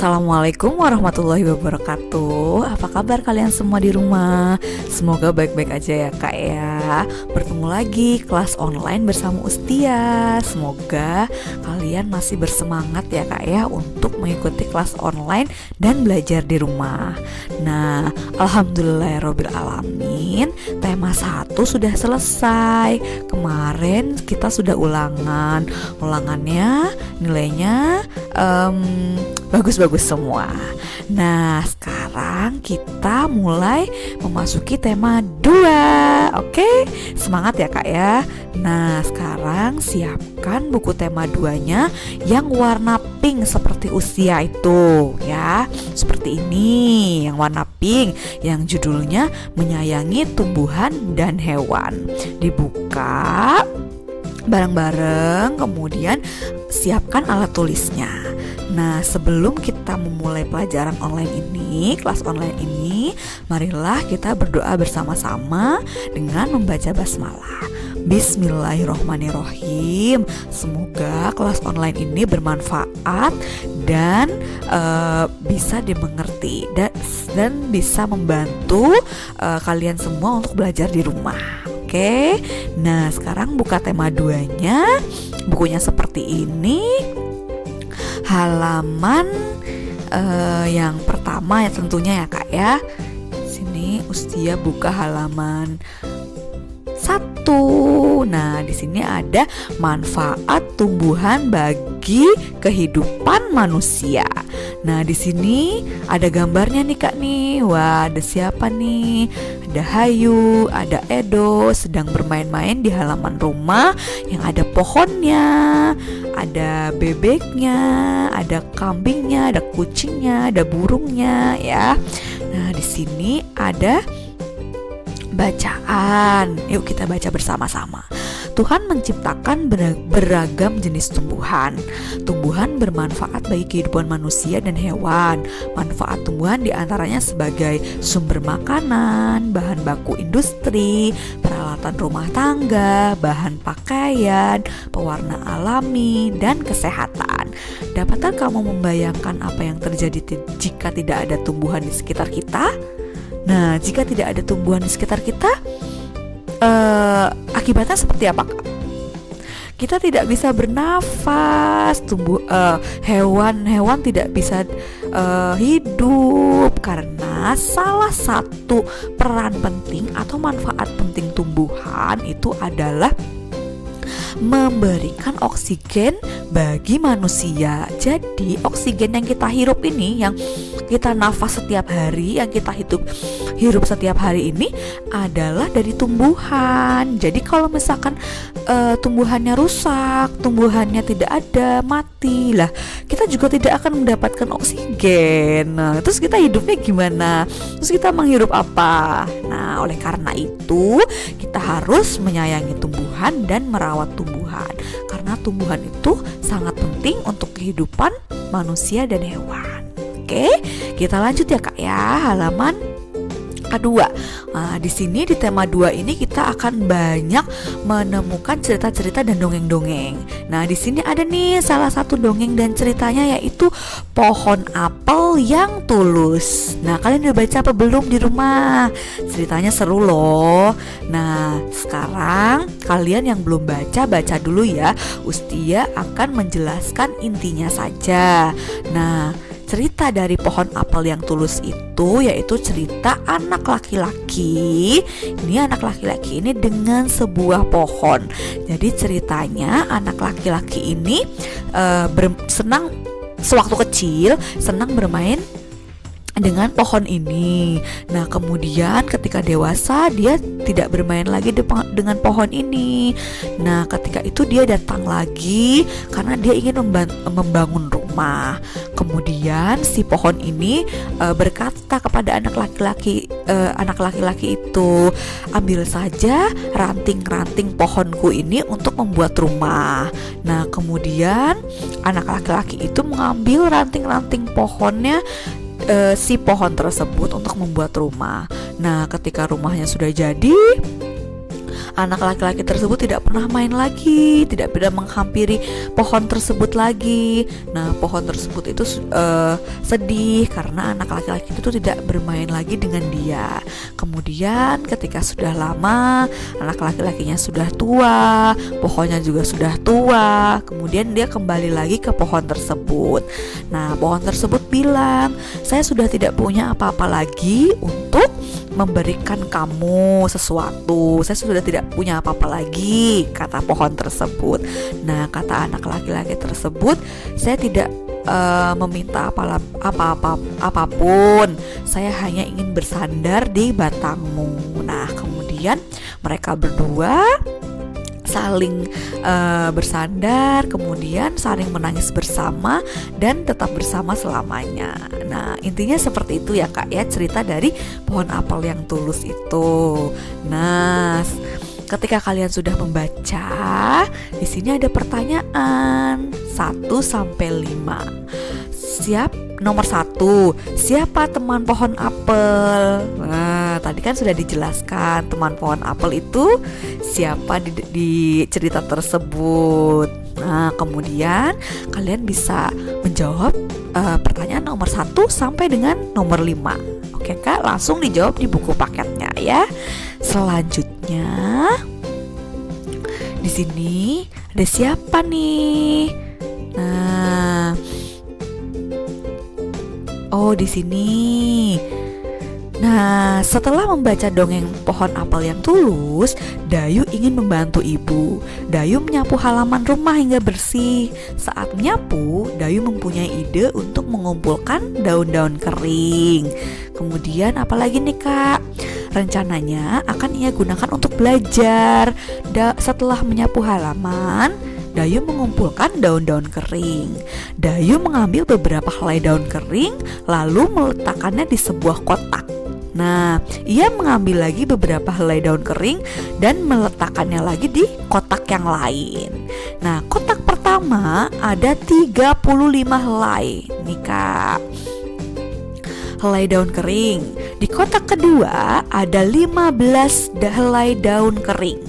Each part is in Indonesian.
Assalamualaikum warahmatullahi wabarakatuh. Apa kabar kalian semua di rumah? Semoga baik-baik aja ya kak ya. Bertemu lagi kelas online bersama Ustia. Semoga kalian masih bersemangat ya kak ya untuk mengikuti kelas online dan belajar di rumah. Nah, alhamdulillahirobbilalamin, tema 1 sudah selesai. Kemarin kita sudah ulangannya nilainya bagus-bagus semua. Nah, sekarang kita mulai memasuki tema 2. Oke, semangat ya kak ya. Nah, sekarang siapkan buku tema 2-nya yang warna pink seperti Usia itu ya. Seperti ini, yang warna pink, yang judulnya Menyayangi Tumbuhan dan Hewan. Dibuka bareng-bareng, kemudian siapkan alat tulisnya. Nah, sebelum kita memulai pelajaran online ini, kelas online ini, marilah kita berdoa bersama-sama dengan membaca basmalah. Bismillahirrohmanirrohim. Semoga kelas online ini bermanfaat dan bisa dimengerti dan bisa membantu kalian semua untuk belajar di rumah. Oke, nah sekarang buka tema 2-nya. Bukunya seperti ini. Halaman yang pertama ya tentunya ya kak ya. Sini Ustia buka halaman 1. Nah, di sini ada manfaat tumbuhan bagi kehidupan manusia. Nah, di sini ada gambarnya nih kak nih. Wah, ada siapa nih? Ada Hayu, ada Edo sedang bermain-main di halaman rumah yang ada pohonnya, ada bebeknya, ada kambingnya, ada kucingnya, ada burungnya ya. Nah, di sini ada bacaan. Yuk kita baca bersama-sama. Tuhan menciptakan beragam jenis tumbuhan. Tumbuhan bermanfaat bagi kehidupan manusia dan hewan. Manfaat tumbuhan diantaranya sebagai sumber makanan, bahan baku industri, peralatan rumah tangga, bahan pakaian, pewarna alami, dan kesehatan. Dapatkah kamu membayangkan apa yang terjadi jika tidak ada tumbuhan di sekitar kita? Nah, jika tidak ada tumbuhan di sekitar kita, akibatnya seperti apa kak? Kita tidak bisa bernafas, hewan-hewan tidak bisa hidup karena salah satu peran penting atau manfaat penting tumbuhan itu adalah memberikan oksigen bagi manusia. Jadi oksigen yang kita hirup ini, yang kita nafas setiap hari, yang kita hirup setiap hari ini adalah dari tumbuhan. Jadi kalau misalkan tumbuhannya rusak, tumbuhannya tidak ada, mati lah, kita juga tidak akan mendapatkan oksigen. Nah, terus kita hidupnya gimana? Terus kita menghirup apa? Nah, oleh karena itu kita harus menyayangi tumbuhan dan merawat tumbuhan, karena tumbuhan itu sangat penting untuk kehidupan manusia dan hewan. Oke, kita lanjut ya kak ya, halaman kedua. Nah, di sini di tema 2 ini kita akan banyak menemukan cerita-cerita dan dongeng-dongeng. Nah, di sini ada nih salah satu dongeng dan ceritanya, yaitu Pohon Apel yang Tulus. Nah, kalian udah baca apa belum di rumah? Ceritanya seru loh. Nah, sekarang kalian yang belum baca dulu ya. Ustia akan menjelaskan intinya saja. Nah, cerita dari Pohon Apel yang Tulus itu yaitu cerita anak laki-laki. Ini anak laki-laki ini dengan sebuah pohon. Jadi ceritanya anak laki-laki ini sewaktu kecil senang bermain dengan pohon ini. Nah, kemudian ketika dewasa dia tidak bermain lagi dengan pohon ini. Nah, ketika itu dia datang lagi karena dia ingin membangun rumah. Kemudian si pohon ini berkata kepada anak laki-laki itu, ambil saja ranting-ranting pohonku ini untuk membuat rumah. Nah, kemudian anak laki-laki itu mengambil ranting-ranting pohonnya si pohon tersebut untuk membuat rumah. Nah, ketika rumahnya sudah jadi, anak laki-laki tersebut tidak pernah main lagi, tidak pernah menghampiri pohon tersebut lagi. Nah, pohon tersebut itu sedih karena anak laki-laki itu tidak bermain lagi dengan dia. Kemudian ketika sudah lama, anak laki-lakinya sudah tua, pohonnya juga sudah tua, kemudian dia kembali lagi ke pohon tersebut. Nah, pohon tersebut bilang, saya sudah tidak punya apa-apa lagi untuk memberikan kamu sesuatu. Saya sudah tidak punya apa-apa lagi, kata pohon tersebut. Nah, kata anak laki-laki tersebut, saya tidak meminta apapun. Saya hanya ingin bersandar di batangmu. Nah, kemudian mereka berdua saling bersandar, kemudian saling menangis bersama dan tetap bersama selamanya. Nah, intinya seperti itu ya Kak ya, cerita dari pohon apel yang tulus itu. Nah, ketika kalian sudah membaca, di sini ada pertanyaan 1 sampai 5. Nomor 1, siapa teman pohon apel? Nah, tadi kan sudah dijelaskan teman pohon apel itu siapa di cerita tersebut. Nah, kemudian kalian bisa menjawab pertanyaan nomor 1 sampai dengan nomor 5. Oke Kak, langsung dijawab di buku paketnya ya. Selanjutnya di sini ada siapa nih? Nah, di sini. Nah, setelah membaca dongeng pohon apel yang tulus, Dayu ingin membantu ibu. Dayu menyapu halaman rumah hingga bersih. Saat menyapu, Dayu mempunyai ide untuk mengumpulkan daun-daun kering. Kemudian apalagi nih Kak? Rencananya akan ia gunakan untuk belajar. Setelah menyapu halaman, Dayu mengumpulkan daun-daun kering. Dayu mengambil beberapa helai daun kering lalu meletakkannya di sebuah kotak. Nah, ia mengambil lagi beberapa helai daun kering dan meletakkannya lagi di kotak yang lain. Nah, kotak pertama ada 35 helai nih Kak, helai daun kering. Di kotak kedua ada 15 helai daun kering.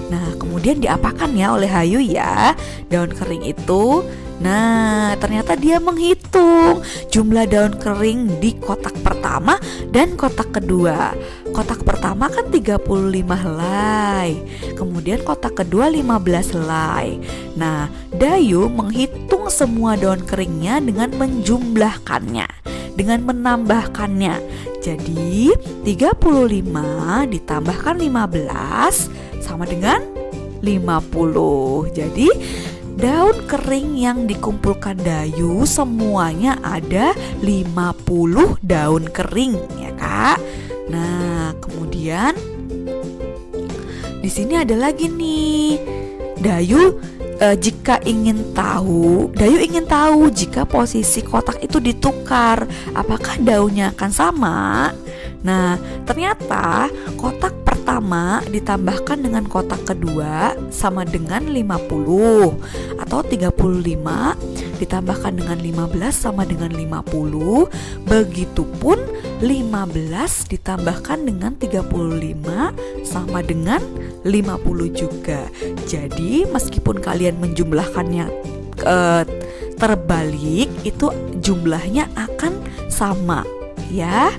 Nah, kemudian diapakan ya oleh Hayu ya daun kering itu? Nah, ternyata dia menghitung jumlah daun kering di kotak pertama dan kotak kedua. Kotak pertama kan 35 helai, kemudian kotak kedua 15 helai. Nah, Dayu menghitung semua daun keringnya dengan menjumlahkannya, dengan menambahkannya. Jadi 35 ditambahkan 15 sama dengan 50. Jadi daun kering yang dikumpulkan Dayu semuanya ada 50 daun kering ya Kak. Nah, kemudian di sini ada lagi nih. Dayu ingin tahu jika posisi kotak itu ditukar, apakah daunnya akan sama? Nah, ternyata kotak pertama ditambahkan dengan kotak kedua sama dengan 50, atau 35 ditambahkan dengan 15 sama dengan 50. Begitupun 15 ditambahkan dengan 35 sama dengan 50 juga. Jadi meskipun kalian menjumlahkannya terbalik, itu jumlahnya akan sama ya.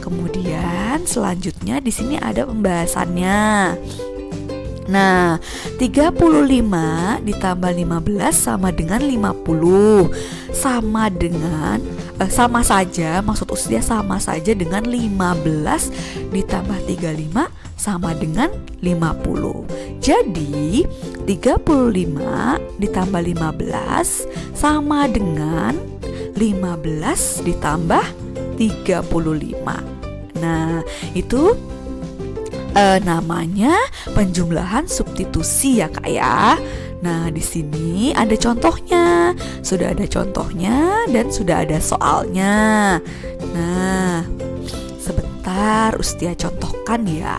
Kemudian selanjutnya di sini ada pembahasannya. Nah, 35 ditambah 15 sama dengan 50. Sama saja, maksud usia sama saja dengan 15 ditambah 35 sama dengan 50. Jadi 35 ditambah 15 sama dengan 15 ditambah 35. Nah, itu namanya penjumlahan substitusi ya Kak ya. Nah, di sini ada contohnya. Sudah ada contohnya dan sudah ada soalnya. Nah, sebentar Ustia contohkan ya.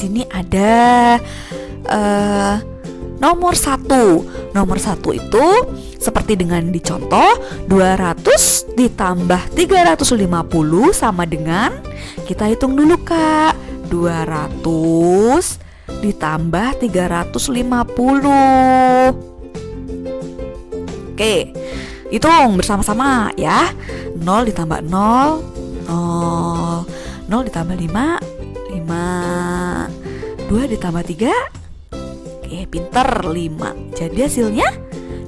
sini ada nomor 1. Nomor 1 itu seperti dengan di contoh, 200 ditambah 350 sama dengan, kita hitung dulu Kak, 200 ditambah 350. Oke, hitung bersama-sama ya. 0 ditambah 0, 0. 0 ditambah 5, 5. 2 ditambah 3, oke, pinter, 5. Jadi hasilnya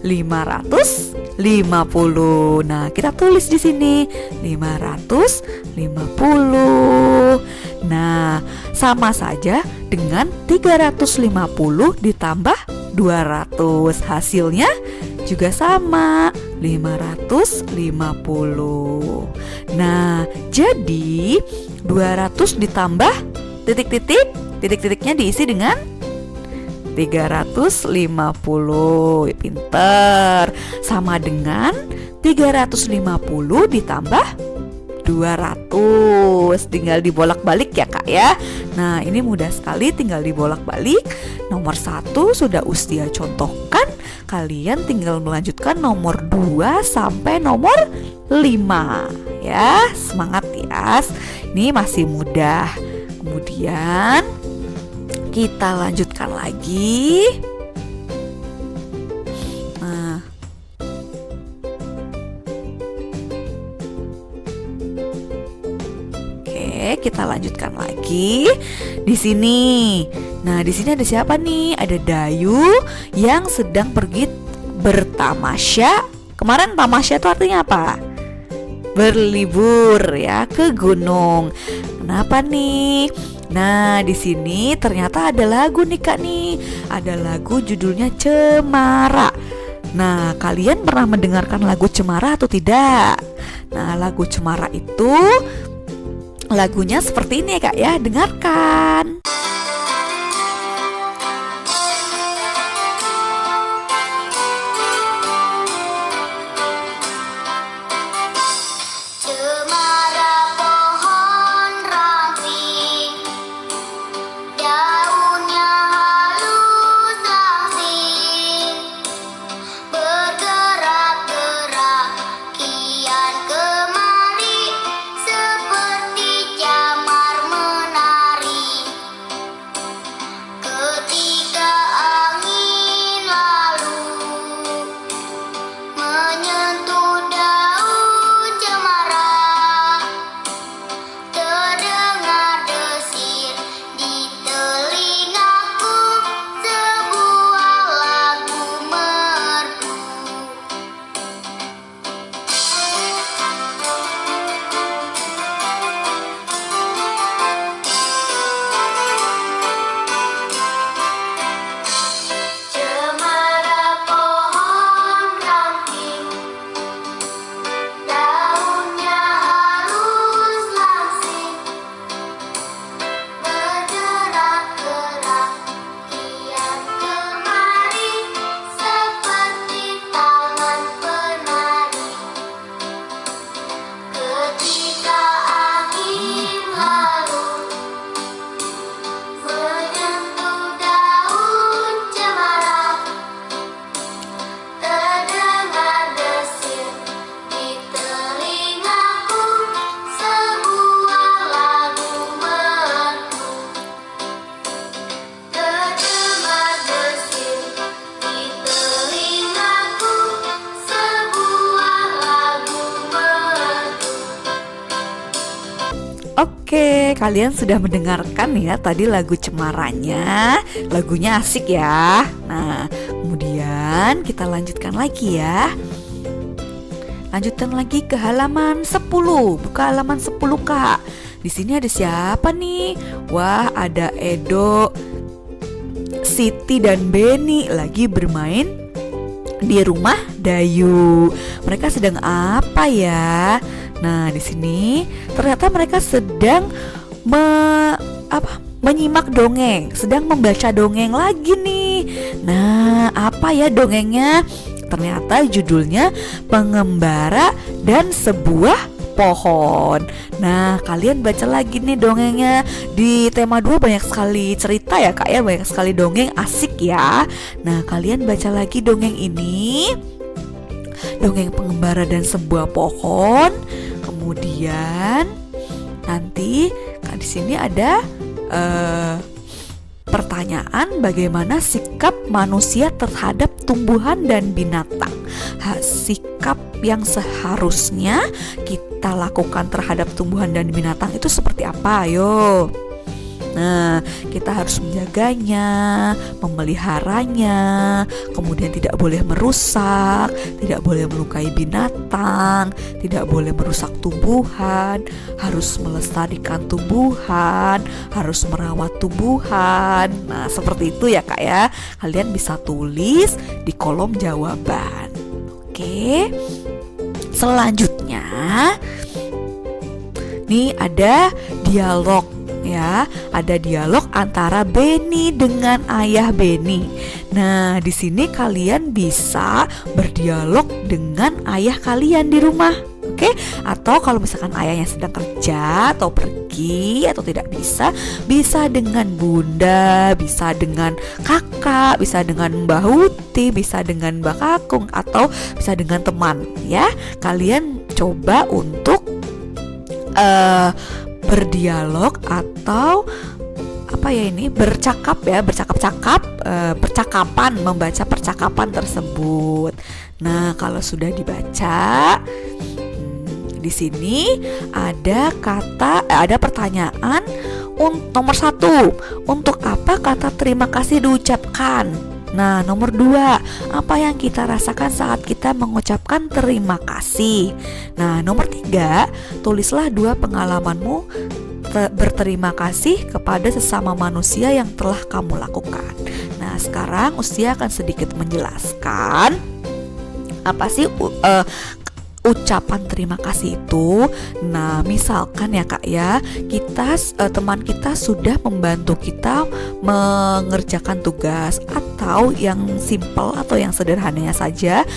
550. Nah, kita tulis di sini 550. Nah, sama saja dengan 350 ditambah 200. Hasilnya juga sama, 550. Nah, jadi 200 ditambah titik-titik, titik-titiknya diisi dengan 350. Pinter. Sama dengan 350 ditambah 200. Tinggal dibolak-balik ya Kak ya. Nah, ini mudah sekali, tinggal dibolak-balik. Nomor 1 sudah Ustia contohkan. Kalian tinggal melanjutkan nomor 2 sampai nomor 5 ya. Semangat ya. Ini masih mudah. Kemudian kita lanjutkan lagi. Nah, oke, kita lanjutkan lagi di sini. Nah, di sini ada siapa nih? Ada Dayu yang sedang pergi bertamasya. Kemarin tamasya itu artinya apa? Berlibur ya, ke gunung. Kenapa nih? Nah, di sini ternyata ada lagu nih Kak nih. Ada lagu judulnya Cemara. Nah, kalian pernah mendengarkan lagu Cemara atau tidak? Nah, lagu Cemara itu lagunya seperti ini ya Kak ya. Dengarkan. Oke, kalian sudah mendengarkan ya tadi lagu Cemaranya. Lagunya asik ya. Nah, kemudian kita lanjutkan lagi ya. Lanjutkan lagi ke halaman 10. Buka halaman 10 Kak. Di sini ada siapa nih? Wah, ada Edo, Siti dan Beni lagi bermain di rumah Dayu. Mereka sedang apa ya? Nah, di sini ternyata mereka sedang menyimak dongeng, sedang membaca dongeng lagi nih. Nah, apa ya dongengnya? Ternyata judulnya Pengembara dan Sebuah pohon. Nah, kalian baca lagi nih dongengnya. Di tema 2 banyak sekali cerita ya Kak ya, banyak sekali dongeng asik ya. Nah, kalian baca lagi dongeng ini. Dongeng pengembara dan sebuah pohon. Kemudian nanti di sini ada pertanyaan bagaimana sikap manusia terhadap tumbuhan dan binatang. Sikap yang seharusnya kita lakukan terhadap tumbuhan dan binatang itu seperti apa? Ayo. Nah, kita harus menjaganya, memeliharanya, kemudian tidak boleh merusak, tidak boleh melukai binatang, tidak boleh merusak tumbuhan, harus melestarikan tumbuhan, harus merawat tumbuhan. Nah, seperti itu ya Kak ya. Kalian bisa tulis di kolom jawaban. Oke. Selanjutnya, nih ada dialog. Ya, ada dialog antara Benny dengan ayah Benny. Nah, di sini kalian bisa berdialog dengan ayah kalian di rumah, oke? Atau kalau misalkan ayahnya sedang kerja atau pergi atau tidak bisa dengan bunda, bisa dengan kakak, bisa dengan Mbah Huti, bisa dengan Mbak Kakung, atau bisa dengan teman. Ya, kalian coba untuk berdialog atau percakapan, membaca percakapan tersebut. Nah, kalau sudah dibaca, di sini ada pertanyaan nomor 1, untuk apa kata terima kasih diucapkan? Nah, nomor 2, apa yang kita rasakan saat kita mengucapkan terima kasih? Nah, nomor 3, tulislah 2 pengalamanmu berterima kasih kepada sesama manusia yang telah kamu lakukan. Nah, sekarang Ustia akan sedikit menjelaskan apa sih ucapan terima kasih itu. Nah, misalkan ya Kak ya, teman kita sudah membantu kita mengerjakan tugas, atau yang simple atau yang sederhananya saja,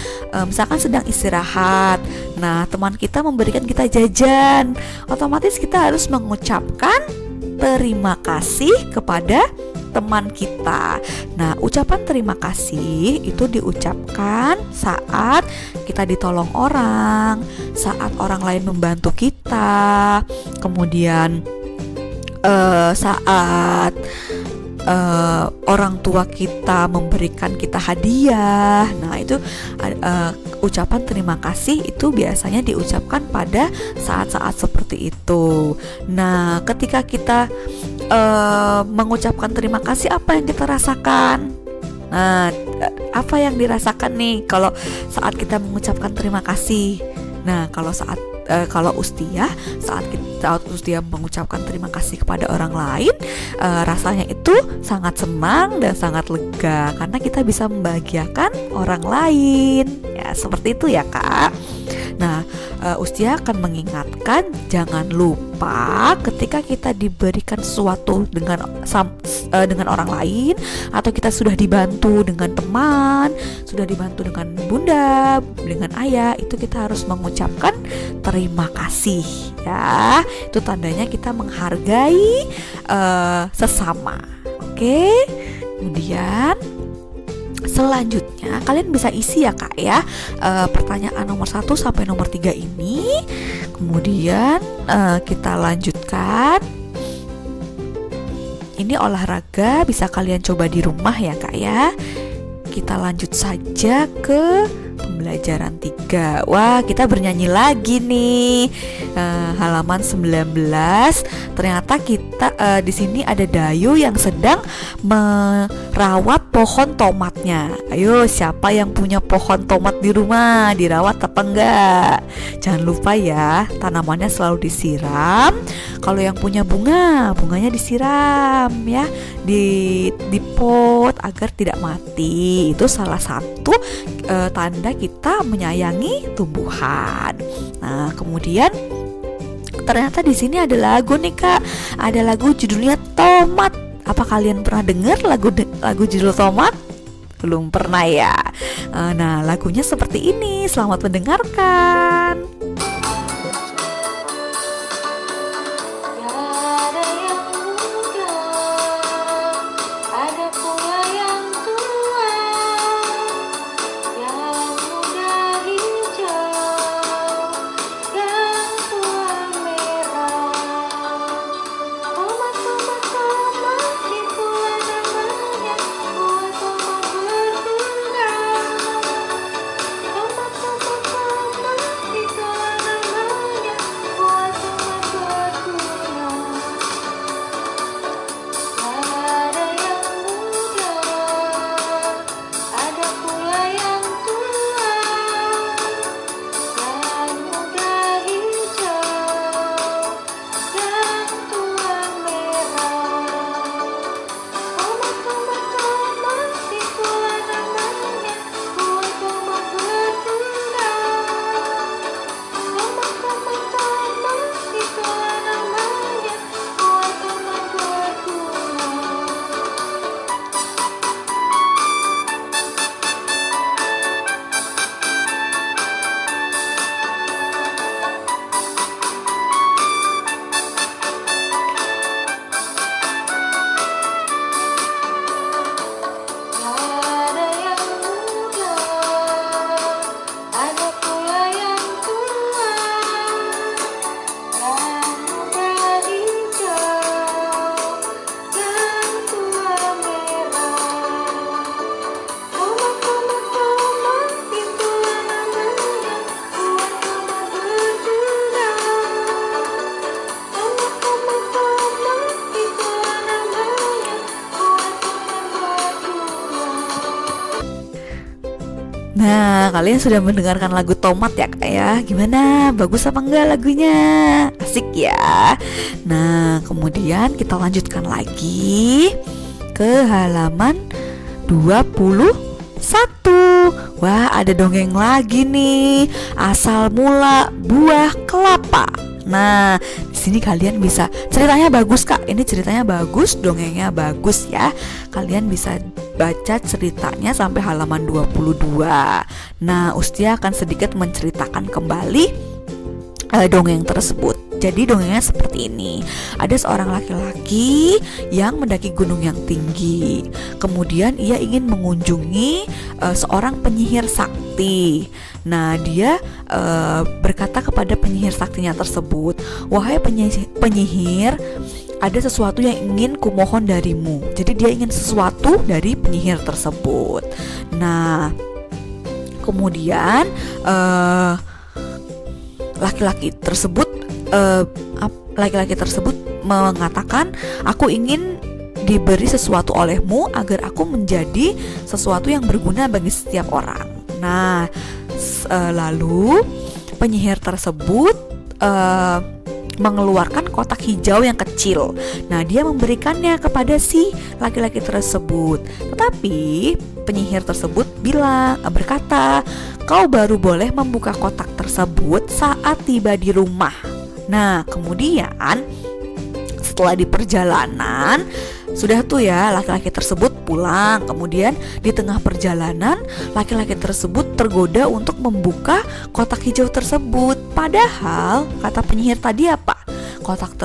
misalkan sedang istirahat. Nah, teman kita memberikan kita jajan, otomatis kita harus mengucapkan terima kasih kepada teman kita. Nah, ucapan terima kasih itu diucapkan saat kita ditolong orang, saat orang lain membantu kita, kemudian saat orang tua kita memberikan kita hadiah. Nah, itu ucapan terima kasih itu biasanya diucapkan pada saat-saat seperti itu. Nah, ketika kita mengucapkan terima kasih, apa yang kita rasakan? Nah, apa yang dirasakan nih kalau saat kita mengucapkan terima kasih? Nah, kalau Ustia, saat Ustia mengucapkan terima kasih kepada orang lain, rasanya itu sangat senang dan sangat lega karena kita bisa membahagiakan orang lain. Ya, seperti itu ya Kak. Nah, Ustia akan mengingatkan jangan lupa ketika kita diberikan sesuatu dengan orang lain, atau kita sudah dibantu dengan teman, sudah dibantu dengan bunda, dengan ayah, itu kita harus mengucapkan terima kasih ya. Itu tandanya kita menghargai sesama. Oke. Kemudian selanjutnya kalian bisa isi ya Kak ya, pertanyaan nomor 1 sampai nomor 3 ini. Kemudian kita lanjutkan. Ini olahraga bisa kalian coba di rumah ya Kak ya. Kita lanjut saja ke pembelajaran 3. Wah, kita bernyanyi lagi nih. Halaman 19. Ternyata kita di sini ada Dayu yang sedang merawat pohon tomatnya. Ayo, siapa yang punya pohon tomat di rumah? Dirawat apa enggak? Jangan lupa ya, tanamannya selalu disiram. Kalau yang punya bunganya disiram ya, di pot agar tidak mati. Itu salah satu tanda kita menyayangi tumbuhan. Nah, kemudian ternyata di sini ada lagu nih Kak. Ada lagu judulnya Tomat. Apa kalian pernah dengar lagu judul Tomat? Belum pernah ya. Nah, lagunya seperti ini. Selamat mendengarkan. Nah, kalian sudah mendengarkan lagu Tomat ya Kak ya? Gimana? Bagus apa enggak lagunya? Asik ya. Nah, kemudian kita lanjutkan lagi ke halaman 21. Wah, ada dongeng lagi nih. Asal mula buah kelapa. Nah, di sini kalian bisa, ceritanya bagus Kak. Ini ceritanya bagus, dongengnya bagus ya. Kalian bisa baca ceritanya sampai halaman 22. Nah, Ustia akan sedikit menceritakan kembali dongeng tersebut. Jadi dongengnya seperti ini. Ada seorang laki-laki yang mendaki gunung yang tinggi. Kemudian ia ingin mengunjungi seorang penyihir sakti. Nah, dia berkata kepada penyihir saktinya tersebut, "Wahai penyihir, ada sesuatu yang ingin kumohon darimu." Jadi dia ingin sesuatu dari penyihir tersebut. Nah, kemudian laki-laki tersebut mengatakan, "Aku ingin diberi sesuatu olehmu agar aku menjadi sesuatu yang berguna bagi setiap orang." Nah, lalu penyihir tersebut mengeluarkan kotak hijau yang kecil. Nah, dia memberikannya kepada si laki-laki tersebut. Tetapi penyihir tersebut berkata, "Kau baru boleh membuka kotak tersebut saat tiba di rumah." Nah, kemudian setelah di perjalanan, sudah tuh ya, laki-laki tersebut pulang. Kemudian di tengah perjalanan, laki-laki tersebut tergoda untuk membuka kotak hijau tersebut. Padahal kata penyihir tadi apa? Kotak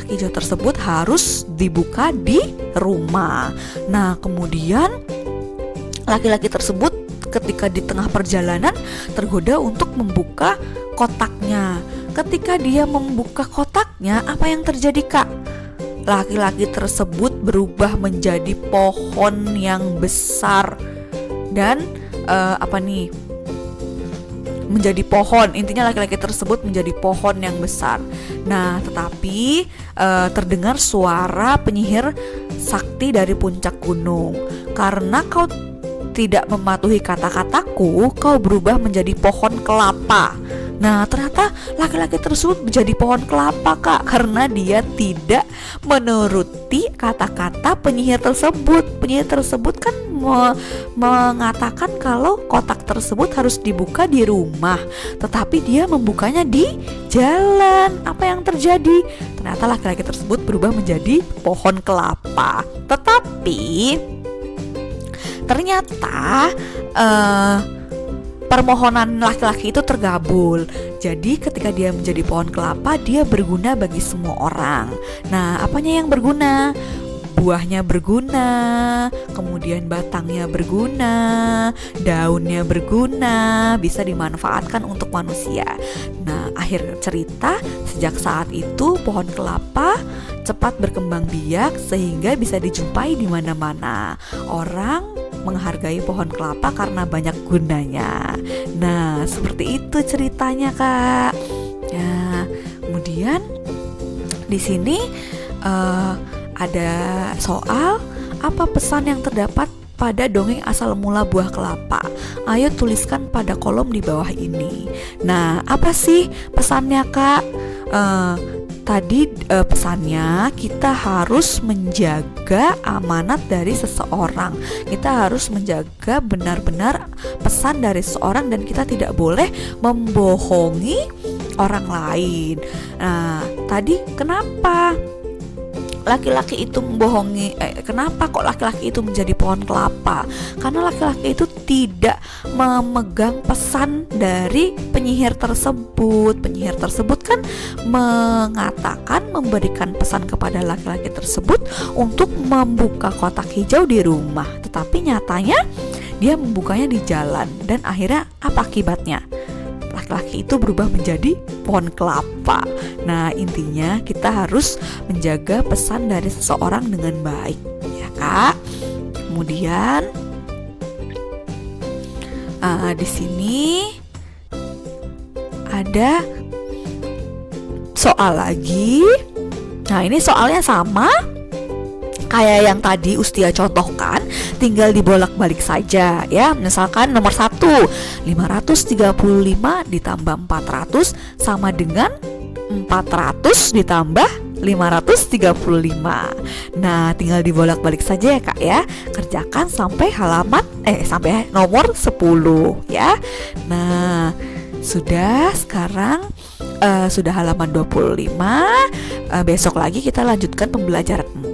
hijau tersebut harus dibuka di rumah. Nah, kemudian laki-laki tersebut ketika di tengah perjalanan tergoda untuk membuka kotaknya. Ketika dia membuka kotaknya, apa yang terjadi Kak? Laki-laki tersebut berubah menjadi pohon yang besar dan menjadi pohon. Intinya laki-laki tersebut menjadi pohon yang besar. Nah, tetapi terdengar suara penyihir sakti dari puncak gunung. "Karena kau tidak mematuhi kata-kataku, kau berubah menjadi pohon kelapa." Nah, ternyata laki-laki tersebut menjadi pohon kelapa Kak, karena dia tidak menuruti kata-kata penyihir tersebut. Penyihir tersebut kan mengatakan kalau kotak tersebut harus dibuka di rumah, tetapi dia membukanya di jalan. Apa yang terjadi? Ternyata laki-laki tersebut berubah menjadi pohon kelapa. Tetapi ternyata permohonan laki-laki itu terkabul. Jadi ketika dia menjadi pohon kelapa, dia berguna bagi semua orang. Nah, apanya yang berguna? Buahnya berguna, kemudian batangnya berguna, daunnya berguna, bisa dimanfaatkan untuk manusia. Nah, akhir cerita, sejak saat itu pohon kelapa cepat berkembang biak sehingga bisa dijumpai di mana-mana. Orang menghargai pohon kelapa karena banyak gunanya. Nah, seperti itu ceritanya Kak. Ya, kemudian di sini ada soal, apa pesan yang terdapat pada dongeng asal mula buah kelapa? Ayo tuliskan pada kolom di bawah ini. Nah, apa sih pesannya Kak? Tadi pesannya kita harus menjaga amanat dari seseorang. Kita harus menjaga benar-benar pesan dari seseorang dan kita tidak boleh membohongi orang lain. Nah, tadi kenapa laki-laki itu membohongi? Kenapa kok laki-laki itu menjadi pohon kelapa? Karena laki-laki itu tidak memegang pesan dari penyihir tersebut. Penyihir tersebut kan memberikan pesan kepada laki-laki tersebut untuk membuka kotak hijau di rumah, tetapi nyatanya dia membukanya di jalan. Dan akhirnya apa akibatnya? Laki-laki itu berubah menjadi pohon kelapa. Nah, intinya kita harus menjaga pesan dari seseorang dengan baik, ya Kak. Kemudian di sini ada soal lagi. Nah, ini soalnya sama, Kayak yang tadi Ustia contohkan, tinggal dibolak-balik saja ya. Misalkan nomor 1, 535 ditambah 400 sama dengan 400 ditambah 535. Nah, tinggal dibolak-balik saja ya Kak ya. Kerjakan sampai sampai nomor 10 ya. Nah, sudah sekarang sudah halaman 25. Besok lagi kita lanjutkan pembelajaran 4.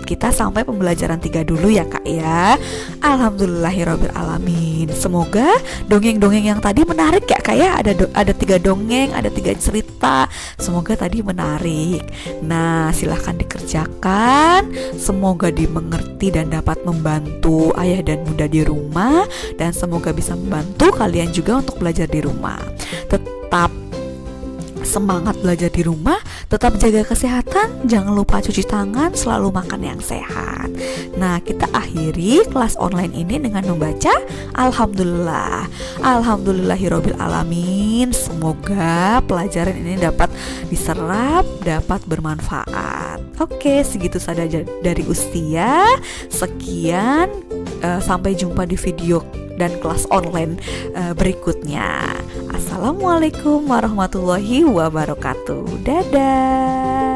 Kita sampai pembelajaran 3 dulu ya Kak ya. Alhamdulillahirabbil alamin. Semoga dongeng-dongeng yang tadi menarik ya Kak ya. Ada 3 dongeng, ada 3 cerita. Semoga tadi menarik. Nah, silahkan dikerjakan. Semoga dimengerti dan dapat membantu ayah dan bunda di rumah. Dan semoga bisa membantu kalian juga untuk belajar di rumah. Tetap semangat belajar di rumah, tetap jaga kesehatan, jangan lupa cuci tangan, selalu makan yang sehat. Nah, kita akhiri kelas online ini dengan membaca Alhamdulillah. Alhamdulillahirabbil alamin. Semoga pelajaran ini dapat diserap, dapat bermanfaat. Oke, segitu saja dari Ustia. Sekian, sampai jumpa di video dan kelas online berikutnya. Assalamualaikum warahmatullahi wabarakatuh. Dadah.